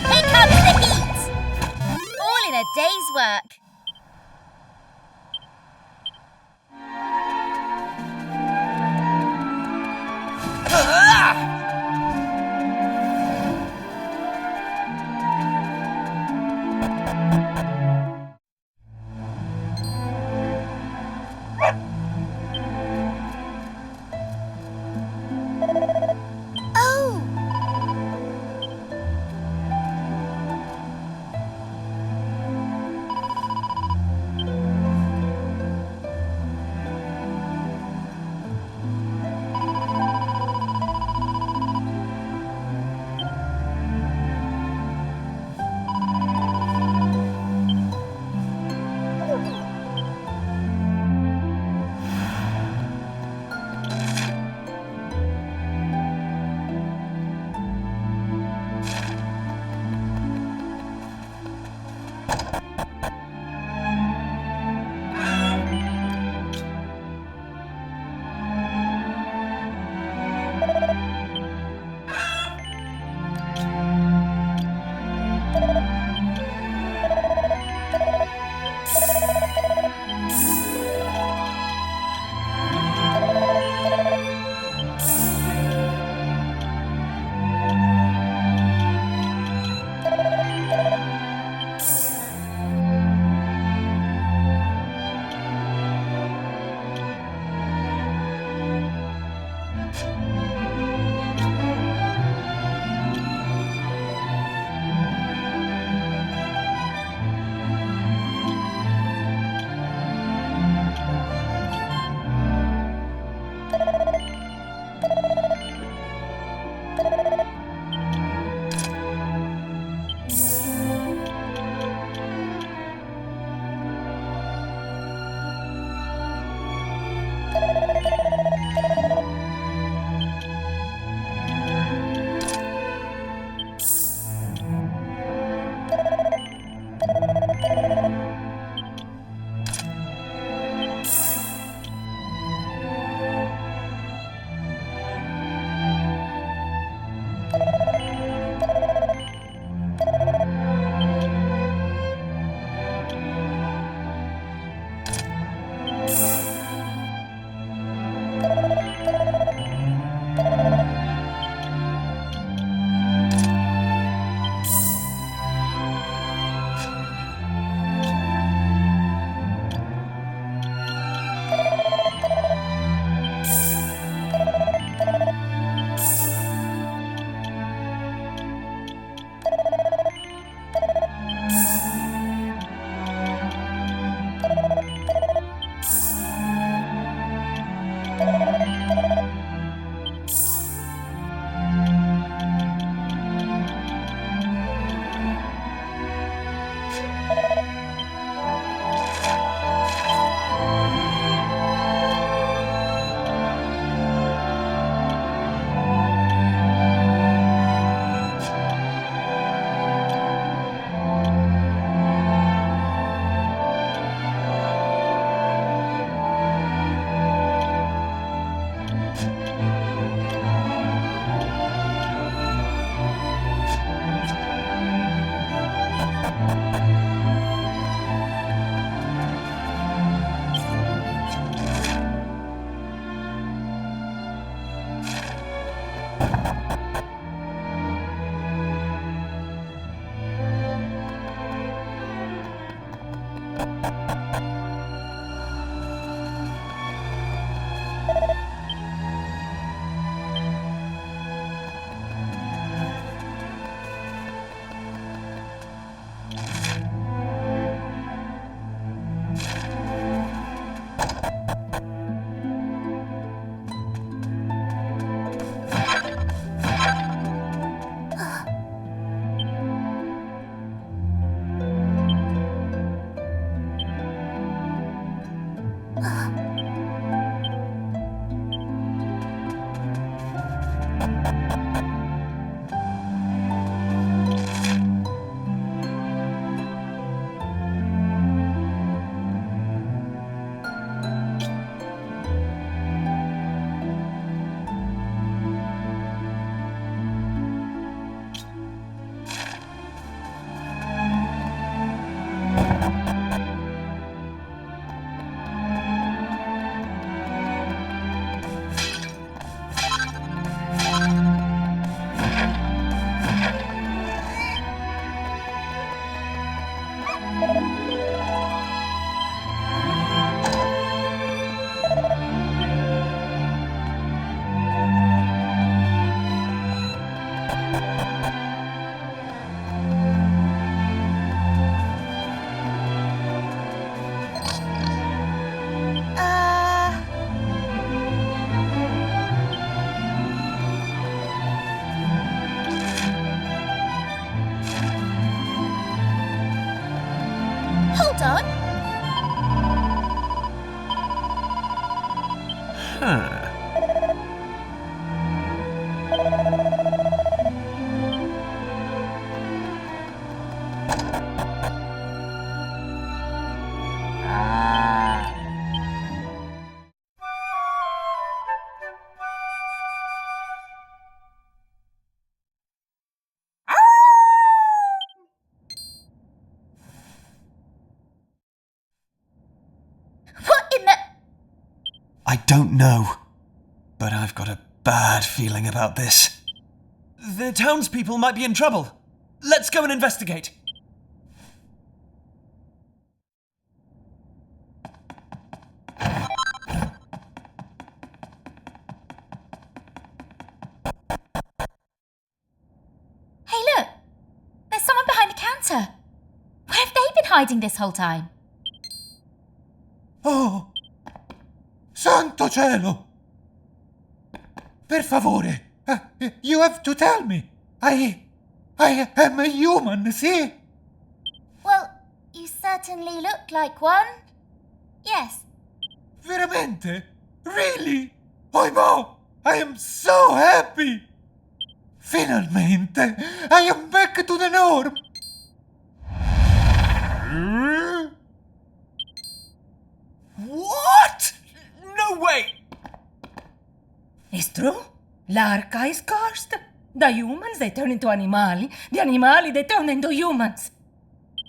Here comes the heat! All in a day's work. What in the... I don't know, but I've got a bad feeling about this. The townspeople might be in trouble. Let's go and investigate. Hey, look! There's someone behind the counter. Where have they been hiding this whole time? Oh, santo cielo! Per favore, you have to tell me. I am a human, see? Well, you certainly look like one. Yes. Veramente? Really? Oimo, I am so happy! Finalmente, I am back to the norm! What? No way! It's true. L'Arca is cursed. The humans, they turn into animali. The animali, they turn into humans.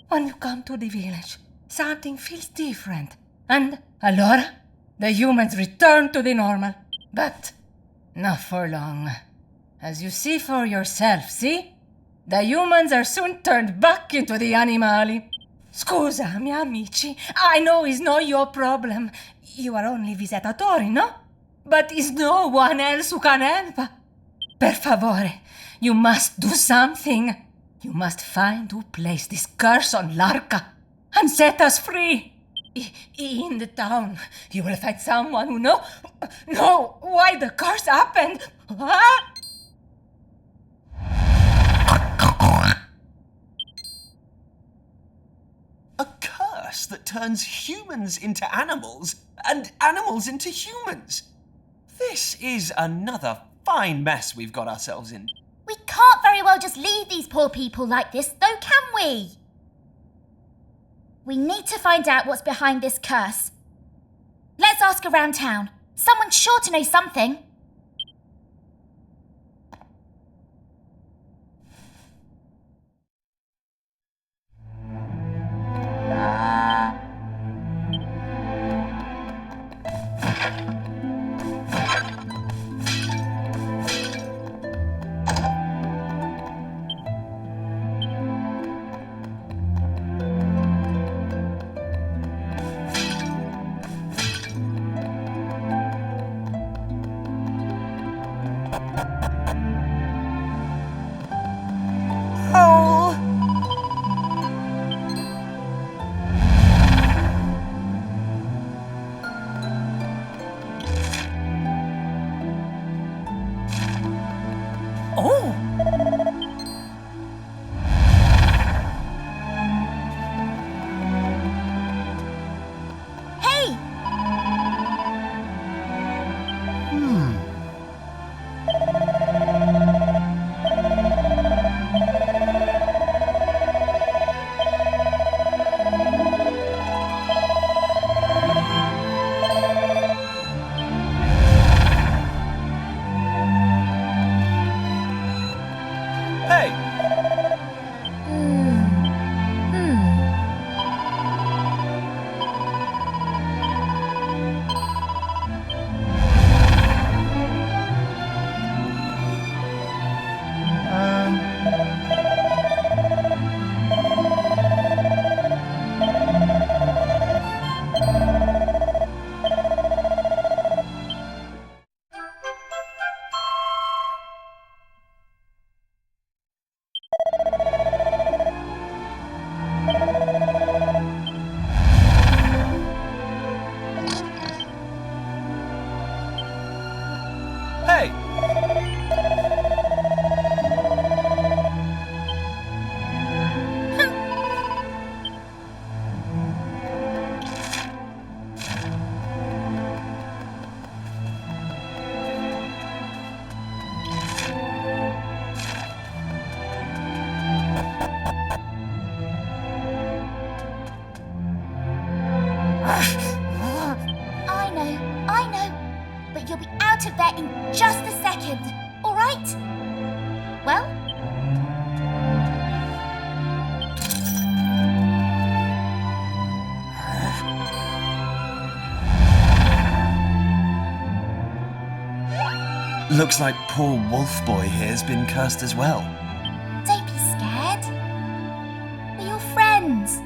When you come to the village, something feels different. And, allora, the humans return to the normal. But not for long. As you see for yourself, see? The humans are soon turned back into the animali. Scusami, amici. I know it's not your problem. You are only visitatori, no? But is no one else who can help? Per favore, you must do something. You must find who placed this curse on Larka and set us free. In the town, you will find someone who know why the curse happened. Huh? A curse that turns humans into animals and animals into humans. This is another fine mess we've got ourselves in. We can't very well just leave these poor people like this, though, can we? We need to find out what's behind this curse. Let's ask around town. Someone's sure to know something. You'll be out of there in just a second, all right? Well? Looks like poor Wolf Boy here's been cursed as well. Don't be scared. We're your friends.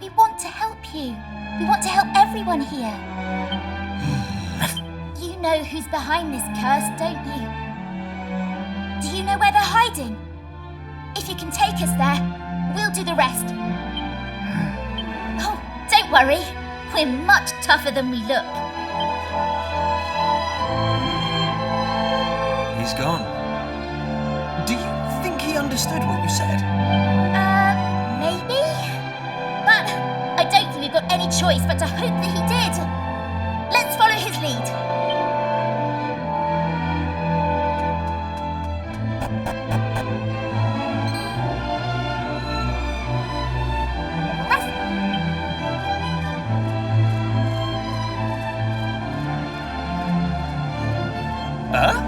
We want to help you. We want to help everyone here. You know who's behind this curse, don't you? Do you know where they're hiding? If you can take us there, we'll do the rest. Oh, don't worry. We're much tougher than we look. He's gone. Do you think he understood what you said? Maybe? But I don't think we've got any choice but to hope that he did. Let's follow his lead. Huh?